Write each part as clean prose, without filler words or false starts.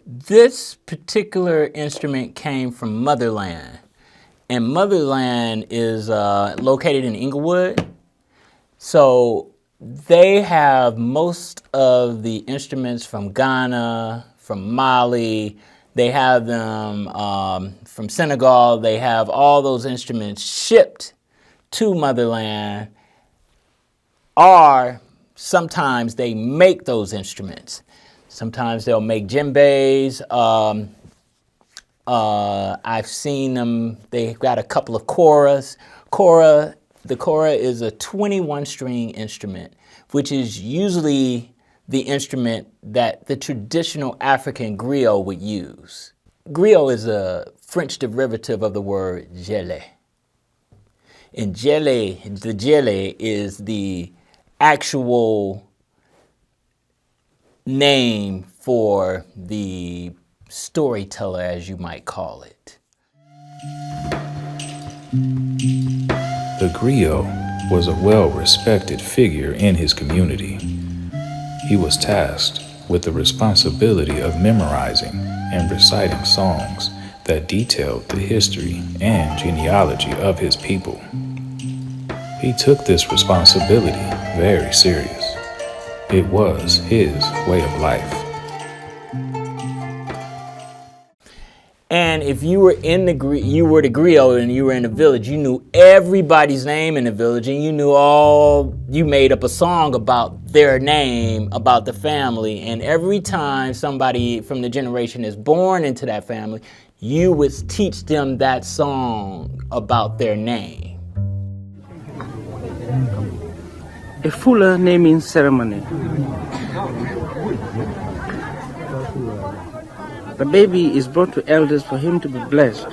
This particular instrument came from Motherland, and Motherland is located in Inglewood. So they have most of the instruments from Ghana, from Mali. They have them from Senegal. They have all those instruments shipped to Motherland, or sometimes they make those instruments. Sometimes they'll make djembes. I've seen them. They've got a couple of koras. The kora is a 21-string instrument, which is usually the instrument that the traditional African griot would use. Griot is a French derivative of the word gele. And the gele is the actual name for the storyteller, as you might call it. The griot was a well-respected figure in his community. He was tasked with the responsibility of memorizing and reciting songs that detailed the history and genealogy of his people. He took this responsibility very serious. It was his way of life. And if you were the griot and you were in the village, you knew everybody's name in the village, and you made up a song about their name, about the family. And every time somebody from the generation is born into that family, you would teach them that song about their name. A fuller naming ceremony. The baby is brought to elders for him to be blessed.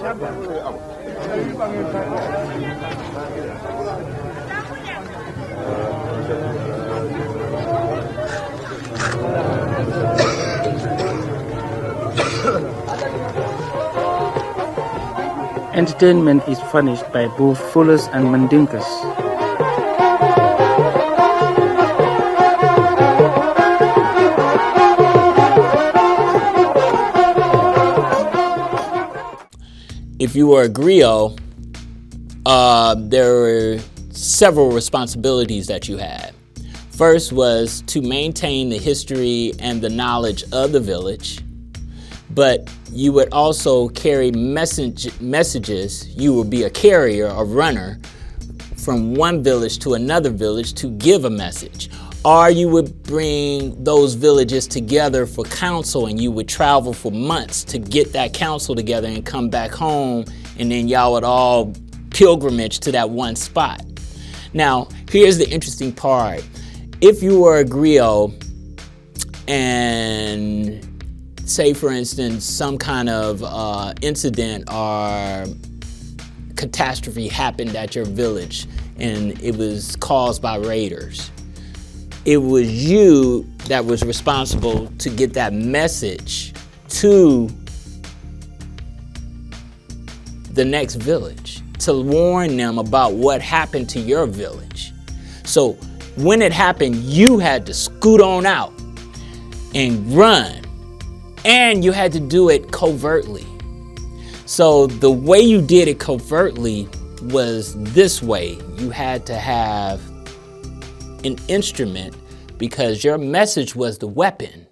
Entertainment is furnished by both fullers and mandinkas. If you were a griot, there were several responsibilities that you had. First was to maintain the history and the knowledge of the village, but you would also carry messages. You would be a carrier, a runner, from one village to another village to give a message. Or you would bring those villages together for council, and you would travel for months to get that council together and come back home, and then y'all would all pilgrimage to that one spot. Now, here's the interesting part. If you were a griot and say, for instance, some kind of incident or catastrophe happened at your village and it was caused by raiders, it was you that was responsible to get that message to the next village, to warn them about what happened to your village. So when it happened, you had to scoot on out and run, and you had to do it covertly. So the way you did it covertly was this way. You had to have an instrument because your message was the weapon.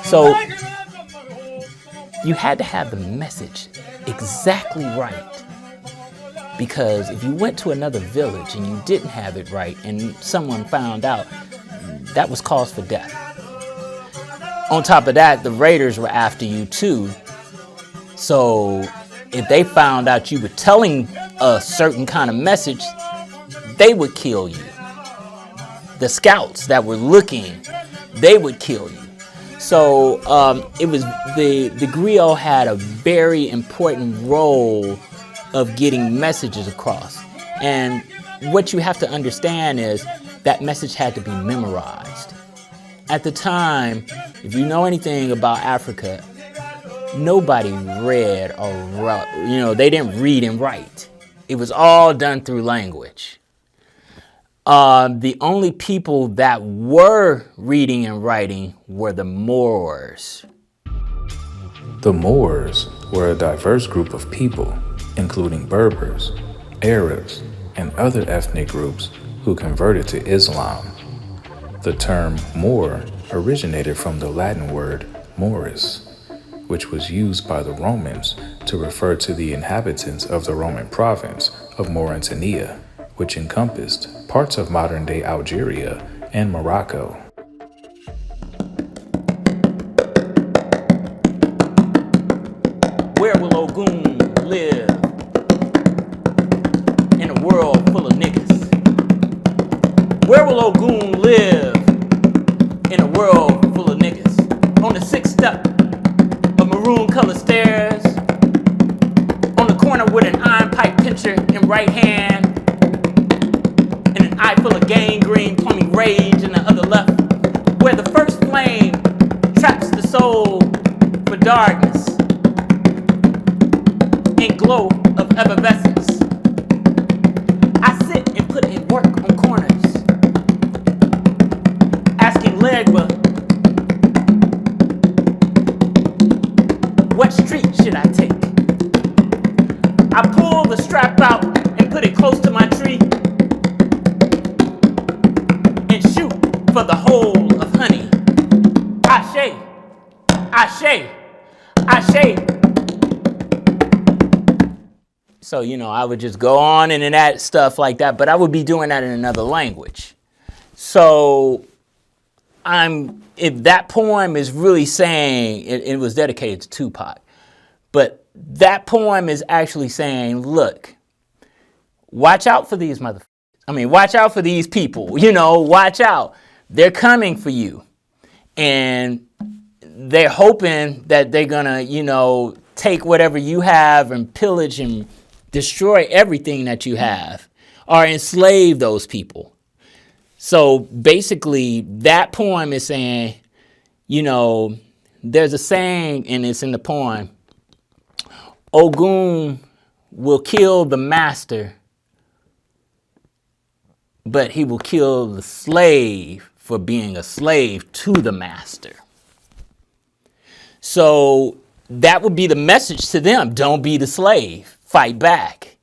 So you had to have the message exactly right, because if you went to another village and you didn't have it right and someone found out, that was cause for death. On top of that, the raiders were after you too, So if they found out you were telling a certain kind of message, they would kill you. The scouts that were looking, they would kill you. So it was the griot had a very important role of getting messages across. And what you have to understand is that message had to be memorized. At the time, if you know anything about Africa, nobody read or wrote, they didn't read and write. It was all done through language. The only people that were reading and writing were the Moors. The Moors were a diverse group of people, including Berbers, Arabs, and other ethnic groups who converted to Islam. The term Moor originated from the Latin word Moris, which was used by the Romans to refer to the inhabitants of the Roman province of Mauritania, which encompassed parts of modern-day Algeria and Morocco. Where will Ogun live in a world full of niggas? Where will Ogun live in a world full of niggas? On the 6th step of maroon-colored stairs, on the corner with an iron pipe pincher in right hand, and an eye full of gangrene plumbing rage in the other left, where the first flame traps the soul for darkness in glow of effervescence. I sit and put in work on corners, asking Legba, what street should I take? I pull the strap out and put it close to my tree and shoot for the hole of honey. Ashe, ashe, ashe. So, I would just go on and that stuff like that, but I would be doing that in another language. So if that poem is really saying, it was dedicated to Tupac, but that poem is actually saying, look, watch out for these watch out for these people, watch out. They're coming for you. And they're hoping that they're gonna, take whatever you have and pillage and destroy everything that you have or enslave those people. So basically that poem is saying, there's a saying, and it's in the poem, Ogun will kill the master, but he will kill the slave for being a slave to the master. So that would be the message to them. Don't be the slave. Fight back.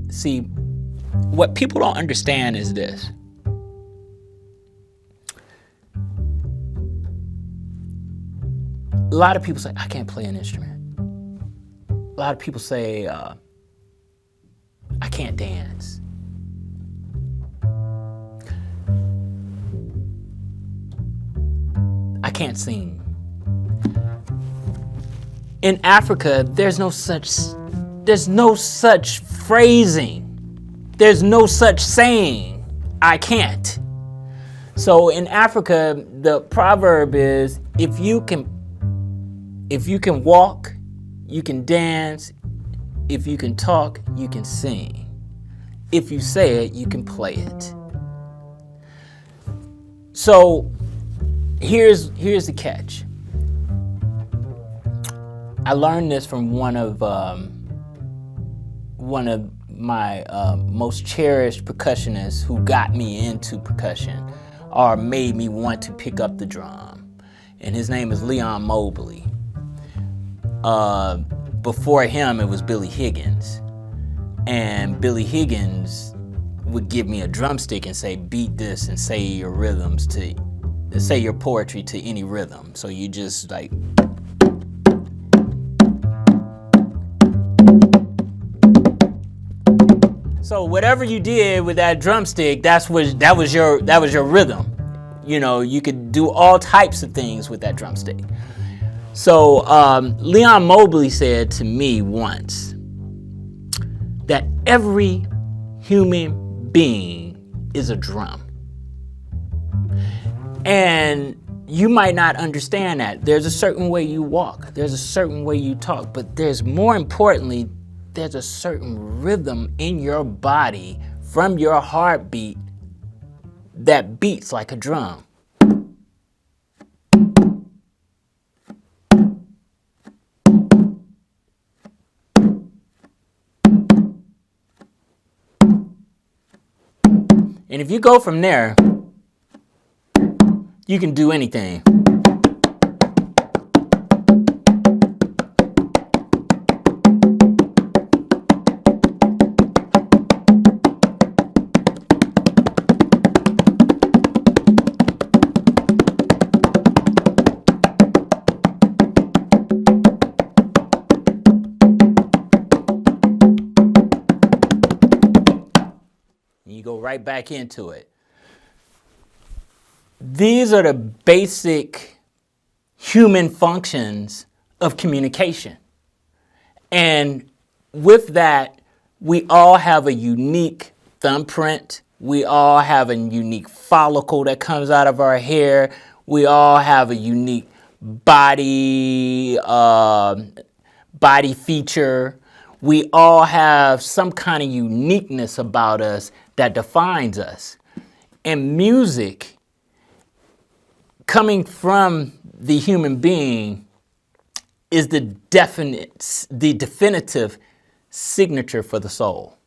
See, what people don't understand is this. A lot of people say, I can't play an instrument. A lot of people say, I can't dance. I can't sing. In Africa, there's no such phrasing. There's no such saying, I can't. So in Africa, the proverb is, if you can walk, you can dance. If you can talk, you can sing. If you say it, you can play it. So here's the catch. I learned this from one of one of my most cherished percussionists who got me into percussion or made me want to pick up the drum. And his name is Leon Mobley. Before him, it was Billy Higgins. And Billy Higgins would give me a drumstick and say, beat this and say your rhythms to, say your poetry to any rhythm. So you just like, so whatever you did with that drumstick, that was your rhythm. You know, you could do all types of things with that drumstick. So Leon Mobley said to me once that every human being is a drum. And you might not understand that. There's a certain way you walk, there's a certain way you talk, but there's more importantly, there's a certain rhythm in your body from your heartbeat that beats like a drum. And if you go from there, you can do anything. You go right back into it. These are the basic human functions of communication. And with that, we all have a unique thumbprint. We all have a unique follicle that comes out of our hair. We all have a unique body feature. We all have some kind of uniqueness about us that defines us. And music, coming from the human being, is the definitive signature for the soul.